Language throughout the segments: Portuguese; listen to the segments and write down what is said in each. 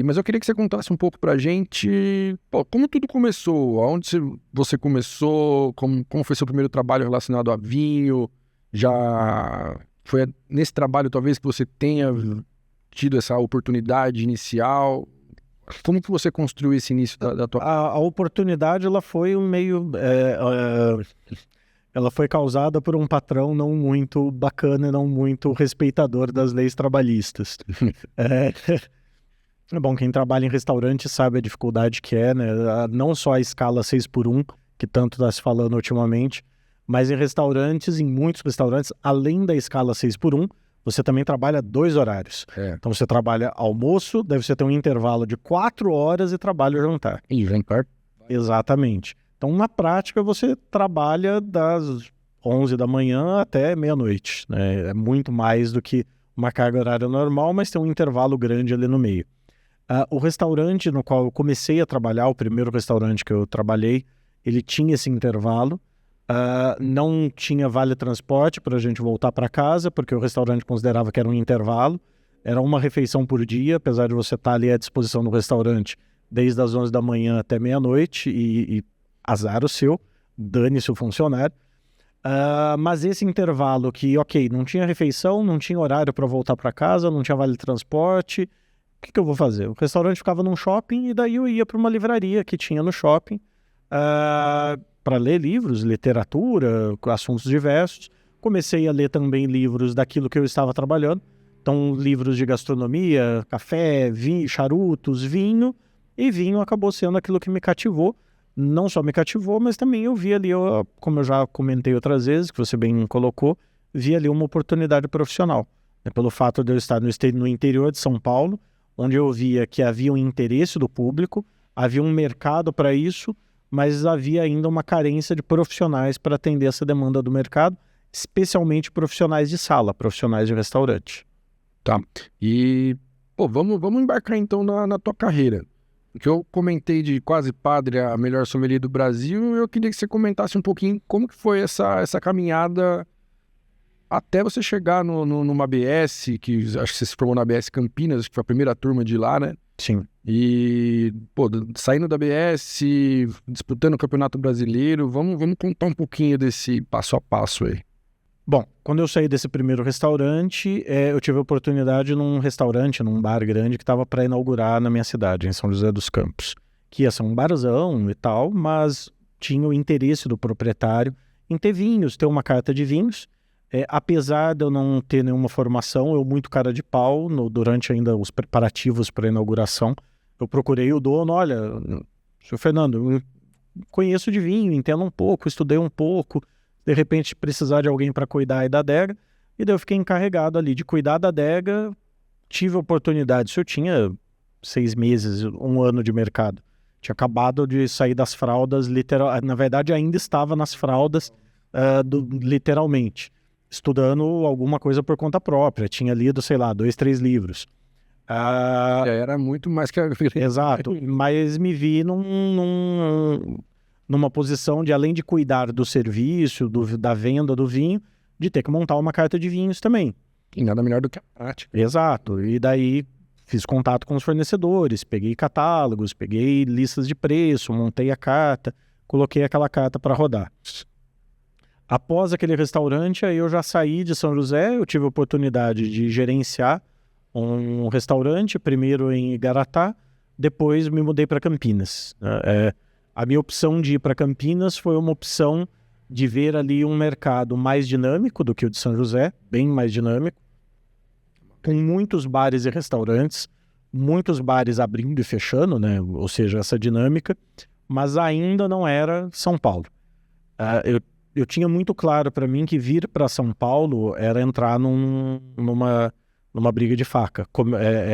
Mas eu queria que você contasse um pouco pra gente, como tudo começou, aonde você começou, como foi seu primeiro trabalho relacionado a vinho, já foi nesse trabalho talvez que você tenha tido essa oportunidade inicial, como que você construiu esse início da tua... A oportunidade, ela foi um meio... ela foi causada por um patrão não muito bacana e não muito respeitador das leis trabalhistas. Bom, quem trabalha em restaurante sabe a dificuldade que é, né? Não só a escala 6x1, que tanto está se falando ultimamente, mas em muitos restaurantes, além da escala 6x1, você também trabalha 2 horários. Então você trabalha almoço, deve você ter um intervalo de 4 horas e trabalha o jantar. E jantar? Exatamente. Então, na prática, você trabalha das 11 da manhã até meia-noite, né? É muito mais do que uma carga horária normal, mas tem um intervalo grande ali no meio. O restaurante no qual eu comecei a trabalhar, o primeiro restaurante que eu trabalhei, ele tinha esse intervalo. Não tinha vale transporte para a gente voltar para casa, porque o restaurante considerava que era um intervalo. Era uma refeição por dia, apesar de você estar ali à disposição do restaurante desde as 11 da manhã até meia-noite e azar o seu, dane-se o funcionário. Mas esse intervalo que, não tinha refeição, não tinha horário para voltar para casa, não tinha vale transporte, o que eu vou fazer? O restaurante ficava num shopping e daí eu ia para uma livraria que tinha no shopping para ler livros, literatura, assuntos diversos. Comecei a ler também livros daquilo que eu estava trabalhando. Então, livros de gastronomia, café, vinho, charutos, vinho. E vinho acabou sendo aquilo que me cativou. Não só me cativou, mas também eu vi ali, como eu já comentei outras vezes, que você bem colocou, vi ali uma oportunidade profissional. Pelo fato de eu estar no interior de São Paulo, onde eu via que havia um interesse do público, havia um mercado para isso, mas havia ainda uma carência de profissionais para atender essa demanda do mercado, especialmente profissionais de sala, profissionais de restaurante. Tá. E, vamos embarcar então na tua carreira. O que eu comentei de Quase Padre, a melhor sommelier do Brasil, eu queria que você comentasse um pouquinho como que foi essa caminhada até você chegar numa ABS, que acho que você se formou na ABS Campinas, acho que foi a primeira turma de lá, né? Sim. E, saindo da ABS, disputando o Campeonato Brasileiro, vamos contar um pouquinho desse passo a passo aí. Bom, quando eu saí desse primeiro restaurante, eu tive a oportunidade num bar grande que estava para inaugurar na minha cidade, em São José dos Campos, que ia ser um barzão e tal, mas tinha o interesse do proprietário em ter vinhos, ter uma carta de vinhos. Apesar de eu não ter nenhuma formação, eu muito cara de pau, durante ainda os preparativos para a inauguração, eu procurei o dono, olha, senhor Fernando, eu conheço de vinho, entendo um pouco, estudei um pouco, de repente precisar de alguém para cuidar aí da adega, e daí eu fiquei encarregado ali de cuidar da adega. Tive a oportunidade, isso eu tinha 6 meses, 1 ano de mercado, tinha acabado de sair das fraldas, na verdade ainda estava nas fraldas, literalmente, estudando alguma coisa por conta própria, tinha lido, 2, 3 livros. Era muito mais que... Exato, mas me vi numa posição de, além de cuidar do serviço, da venda do vinho, de ter que montar uma carta de vinhos também. E nada melhor do que a prática. Exato, e daí fiz contato com os fornecedores, peguei catálogos, peguei listas de preço, montei a carta, coloquei aquela carta para rodar. Após aquele restaurante, aí eu já saí de São José, eu tive a oportunidade de gerenciar um restaurante, primeiro em Igaratá, depois me mudei para Campinas. A minha opção de ir para Campinas foi uma opção de ver ali um mercado mais dinâmico do que o de São José, bem mais dinâmico, com muitos bares e restaurantes, muitos bares abrindo e fechando, né? Ou seja, essa dinâmica, mas ainda não era São Paulo. Eu tinha muito claro para mim que vir para São Paulo era entrar numa briga de faca,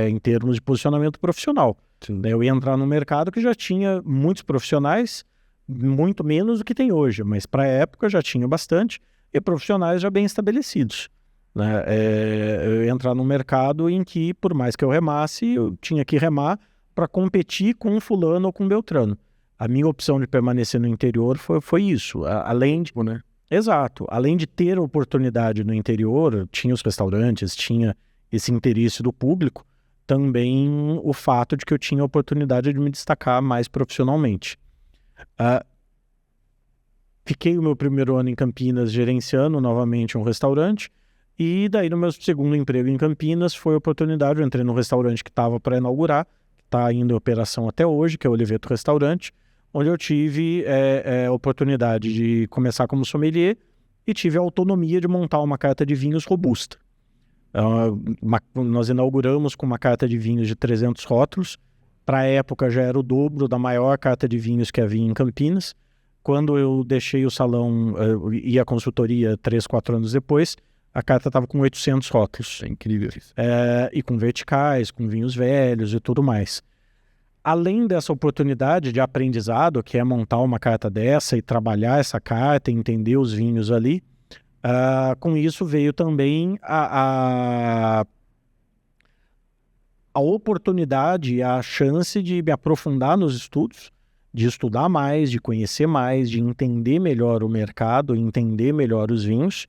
em termos de posicionamento profissional. Sim. Eu ia entrar num mercado que já tinha muitos profissionais, muito menos do que tem hoje, mas para a época já tinha bastante, e profissionais já bem estabelecidos. Né? Eu ia entrar num mercado em que, por mais que eu remasse, eu tinha que remar para competir com um fulano ou com um beltrano. A minha opção de permanecer no interior foi isso. Além de... né? Exato. Além de ter oportunidade no interior, tinha os restaurantes, tinha esse interesse do público, também o fato de que eu tinha a oportunidade de me destacar mais profissionalmente. Fiquei o meu primeiro ano em Campinas gerenciando novamente um restaurante, e daí no meu segundo emprego em Campinas foi a oportunidade, eu entrei no restaurante que estava para inaugurar, que está ainda em operação até hoje, que é o Oliveto Restaurante, onde eu tive a oportunidade de começar como sommelier e tive a autonomia de montar uma carta de vinhos robusta. Nós inauguramos com uma carta de vinhos de 300 rótulos, para a época já era o dobro da maior carta de vinhos que havia em Campinas. Quando eu deixei o salão e a consultoria 3, 4 anos depois, a carta estava com 800 rótulos. É incrível isso. E com verticais, com vinhos velhos e tudo mais. Além dessa oportunidade de aprendizado, que é montar uma carta dessa e trabalhar essa carta, entender os vinhos ali, com isso veio também a oportunidade e a chance de me aprofundar nos estudos, de estudar mais, de conhecer mais, de entender melhor o mercado, entender melhor os vinhos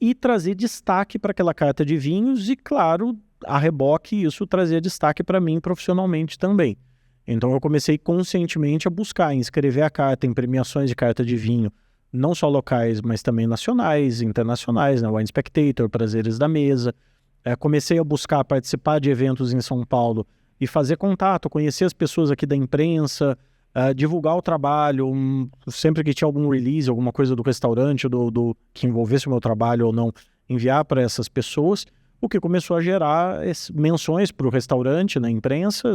e trazer destaque para aquela carta de vinhos e, claro, a reboque isso trazia destaque para mim profissionalmente também. Então eu comecei conscientemente a buscar, inscrever a carta em premiações de carta de vinho, não só locais, mas também nacionais, internacionais, né? Wine Spectator, Prazeres da Mesa. Comecei a buscar participar de eventos em São Paulo e fazer contato, conhecer as pessoas aqui da imprensa, divulgar o trabalho, sempre que tinha algum release, alguma coisa do restaurante, que envolvesse o meu trabalho ou não, enviar para essas pessoas, o que começou a gerar menções para o restaurante na imprensa,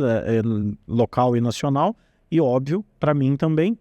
local e nacional, e óbvio, para mim também,